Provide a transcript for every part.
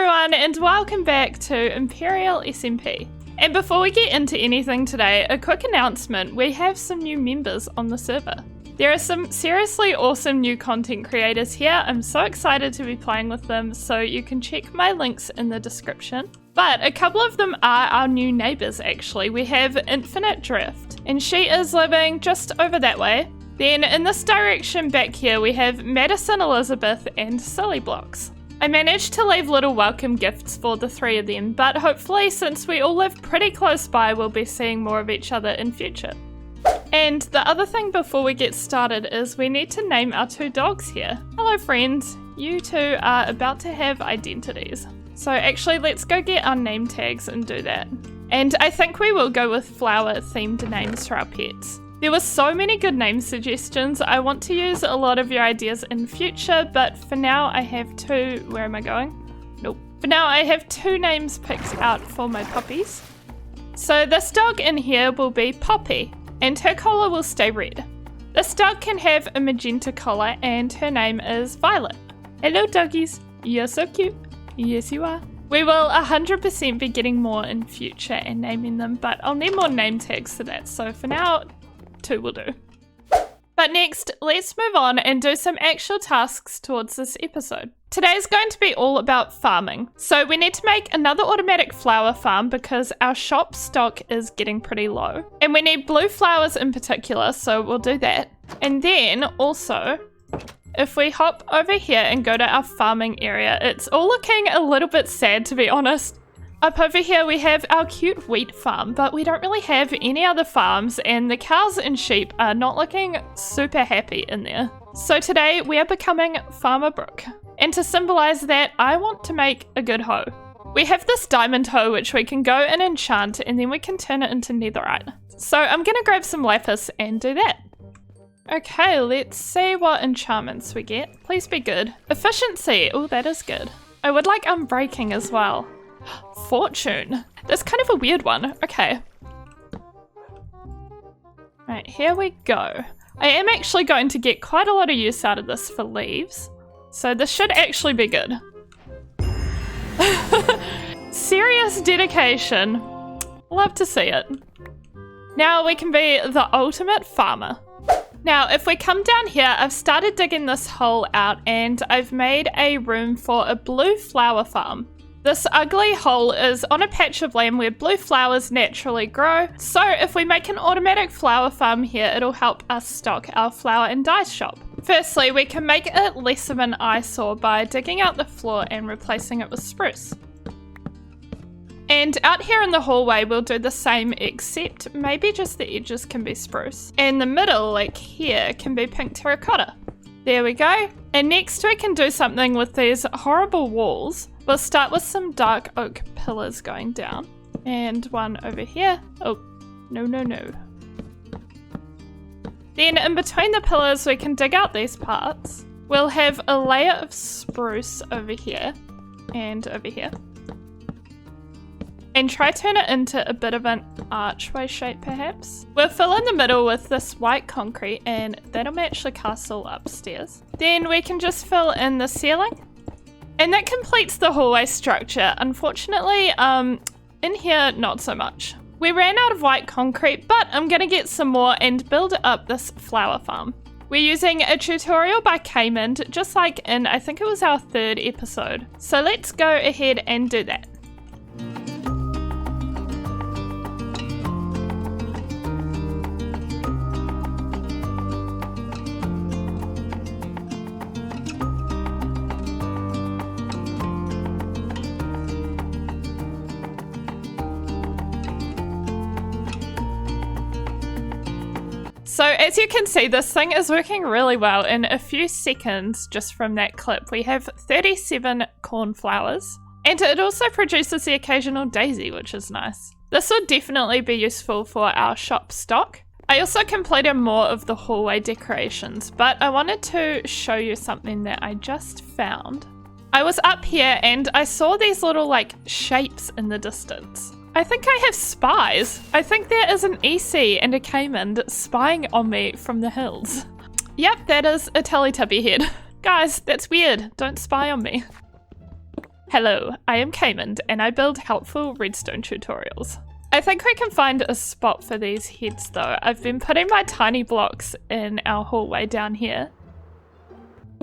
everyone, and welcome back to Imperial SMP. And before we get into anything today, a quick announcement: we have some new members on the server. There are some seriously awesome new content creators here. I'm so excited to be playing with them, so you can check my links in the description. But a couple of them are our new neighbours actually. We have Infinite Drift, and she is living just over that way. Then in this direction back here we have Madison Elizabeth and Silly Blocks. I managed to leave little welcome gifts for the three of them, but hopefully since we all live pretty close by, we'll be seeing more of each other in future. And the other thing before we get started is we need to name our two dogs here. Hello friends, you two are about to have identities. So actually let's go get our name tags and do that. And I think we will go with flower themed names for our pets. There were so many good name suggestions. I want to use a lot of your ideas in future, but for now I have two. Where am I going? Nope. For now I have two names picked out for my puppies. So this dog in here will be Poppy, and her collar will stay red. This dog can have a magenta collar, and her name is Violet. Hello doggies, you're so cute. Yes you are. We will 100% be getting more in future and naming them, but I'll need more name tags for that, so for now, two will do. But next, let's move on and do some actual tasks towards this episode. Today's going to be all about farming. So we need to make another automatic flower farm because our shop stock is getting pretty low. And we need blue flowers in particular, so we'll do that. And then also, if we hop over here and go to our farming area, it's all looking a little bit sad to be honest. Up over here we have our cute wheat farm, but we don't really have any other farms and the cows and sheep are not looking super happy in there. So today we are becoming Farmer Brook. And to symbolize that, I want to make a good hoe. We have this diamond hoe which we can go and enchant and then we can turn it into netherite. So I'm gonna grab some lapis and do that. Okay, let's see what enchantments we get. Please be good. Efficiency, oh that is good. I would like unbreaking as well. Fortune. That's kind of a weird one. Okay. Right, here we go. I am actually going to get quite a lot of use out of this for leaves. So this should actually be good. Serious dedication. Love to see it. Now we can be the ultimate farmer. Now, if we come down here, I've started digging this hole out and I've made a room for a blue flower farm. This ugly hole is on a patch of land where blue flowers naturally grow, so if we make an automatic flower farm here, it'll help us stock our flower and dye shop. Firstly, we can make it less of an eyesore by digging out the floor and replacing it with spruce. And out here in the hallway, we'll do the same, except maybe just the edges can be spruce. And the middle, like here, can be pink terracotta. There we go. And next we can do something with these horrible walls. We'll start with some dark oak pillars going down. And one over here. Oh, no, no, no. Then in between the pillars we can dig out these parts. We'll have a layer of spruce over here and over here. And try turn it into a bit of an archway shape perhaps. We'll fill in the middle with this white concrete and that'll match the castle upstairs. Then we can just fill in the ceiling. And that completes the hallway structure. Unfortunately, in here, not so much. We ran out of white concrete, but I'm gonna get some more and build up this flower farm. We're using a tutorial by Cayman, just like in, I think it was our 3rd episode. So let's go ahead and do that. So as you can see, this thing is working really well. In a few seconds, just from that clip, we have 37 cornflowers. And it also produces the occasional daisy, which is nice. This would definitely be useful for our shop stock. I also completed more of the hallway decorations, but I wanted to show you something that I just found. I was up here and I saw these little like shapes in the distance. I think I have spies. I think there is an EC and a Cayman spying on me from the hills. Yep, that is a Teletubby head. Guys, that's weird. Don't spy on me. Hello, I am Cayman and I build helpful redstone tutorials. I think we can find a spot for these heads though. I've been putting my tiny blocks in our hallway down here.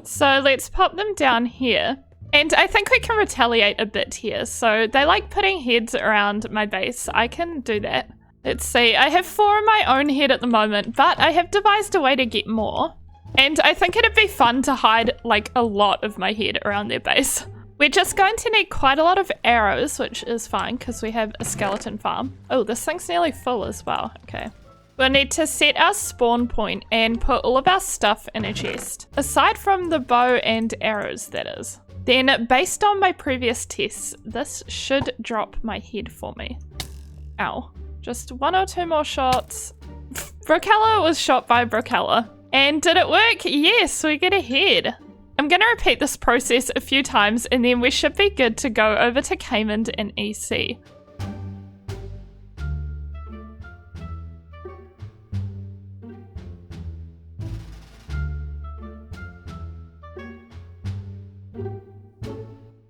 So let's pop them down here. And I think we can retaliate a bit here. So they like putting heads around my base. I can do that. Let's see, I have 4 of my own head at the moment, but I have devised a way to get more. And I think it'd be fun to hide like a lot of my head around their base. We're just going to need quite a lot of arrows, which is fine because we have a skeleton farm. Oh, this thing's nearly full as well. Okay. We'll need to set our spawn point and put all of our stuff in a chest. Aside from the bow and arrows, that is. Then, based on my previous tests, this should drop my head for me. Ow. Just 1 or 2 more shots. Brokella was shot by Brokella. And did it work? Yes, we get a head. I'm going to repeat this process a few times and then we should be good to go over to Cayman and EC.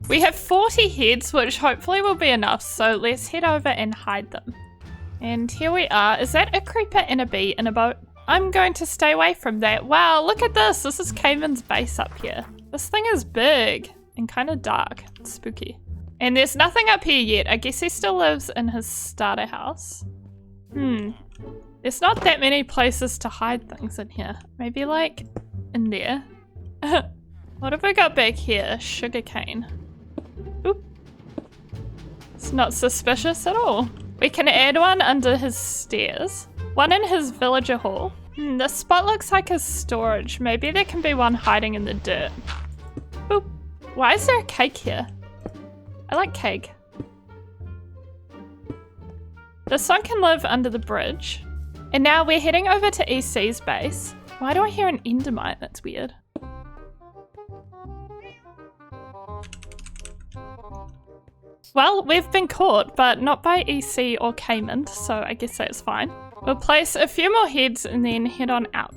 We have 40 heads, which hopefully will be enough, so let's head over and hide them. And here we are. Is that a creeper and a bee in a boat? I'm going to stay away from that. Wow, look at this. This is Cayman's base up here. This thing is big and kind of dark. It's spooky. And there's nothing up here yet. I guess he still lives in his starter house. There's not that many places to hide things in here. Maybe like in there. What have we got back here? Sugarcane. Oop. It's not suspicious at all. We can add one under his stairs. One in his villager hall. This spot looks like a storage. Maybe there can be one hiding in the dirt. Boop. Why is there a cake here? I like cake. This one can live under the bridge. And now we're heading over to EC's base. Why do I hear an endermite? That's weird. Well, we've been caught, but not by EC or Cayman, so I guess that's fine. We'll place a few more heads and then head on out.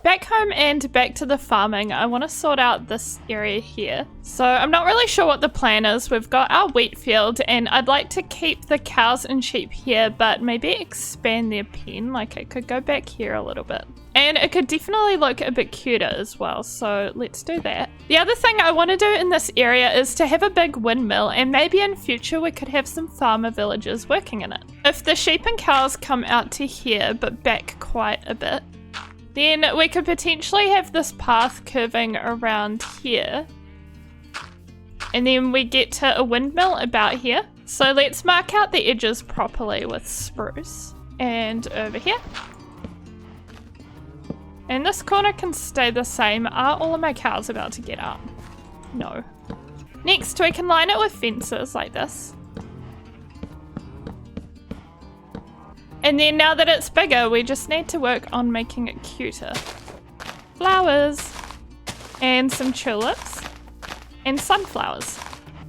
Back home and back to the farming, I want to sort out this area here. So I'm not really sure what the plan is. We've got our wheat field and I'd like to keep the cows and sheep here, but maybe expand their pen. Like it could go back here a little bit. And it could definitely look a bit cuter as well, so let's do that. The other thing I want to do in this area is to have a big windmill, and maybe in future we could have some farmer villagers working in it. If the sheep and cows come out to here, but back quite a bit, then we could potentially have this path curving around here. And then we get to a windmill about here. So let's mark out the edges properly with spruce. And over here. And this corner can stay the same. Are all of my cows about to get up? No. Next, we can line it with fences like this. And then now that it's bigger, we just need to work on making it cuter. Flowers. And some tulips. And sunflowers.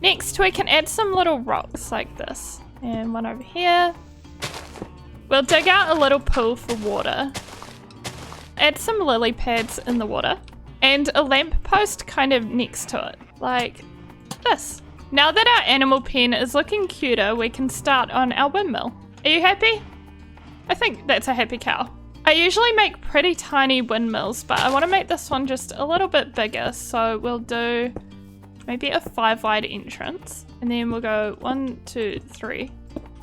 Next, we can add some little rocks like this. And one over here. We'll dig out a little pool for water. Add some lily pads in the water. And a lamp post kind of next to it. Like this. Now that our animal pen is looking cuter, we can start on our windmill. Are you happy? I think that's a happy cow. I usually make pretty tiny windmills, but I want to make this one just a little bit bigger. So we'll do maybe a 5 wide entrance. And then we'll go 1, 2, 3.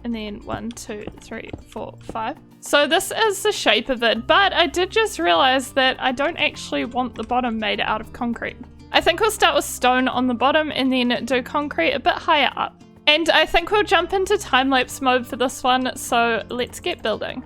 And then 1, 2, 3, 4, 5. So this is the shape of it, but I did just realize that I don't actually want the bottom made out of concrete. I think we'll start with stone on the bottom and then do concrete a bit higher up. And I think we'll jump into time-lapse mode for this one, so let's get building.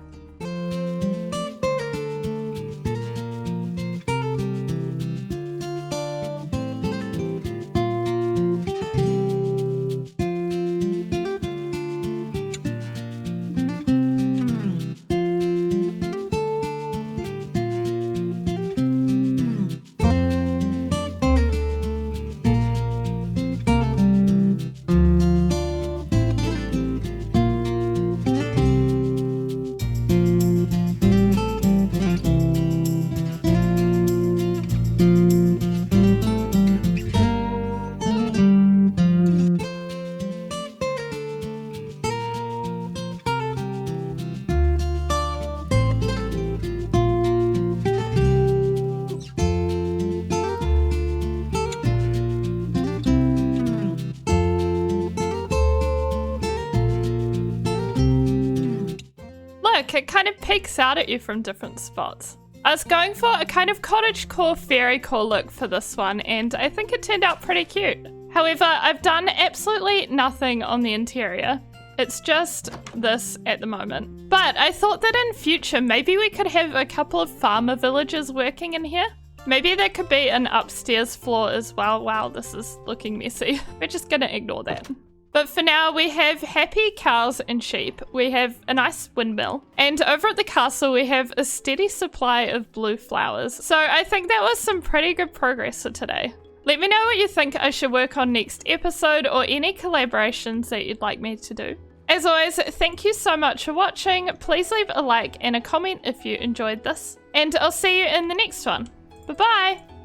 look, it kind of peeks out at you from different spots. I was going for a kind of cottagecore fairycore look for this one, and I think it turned out pretty cute. However, I've done absolutely nothing on the interior. It's just this at the moment. But I thought that in future, maybe we could have a couple of farmer villagers working in here. Maybe there could be an upstairs floor as well. Wow, this is looking messy. We're just gonna ignore that. But for now, we have happy cows and sheep. We have a nice windmill. And over at the castle, we have a steady supply of blue flowers. So I think that was some pretty good progress for today. Let me know what you think I should work on next episode or any collaborations that you'd like me to do. As always, thank you so much for watching. Please leave a like and a comment if you enjoyed this. And I'll see you in the next one. Bye-bye!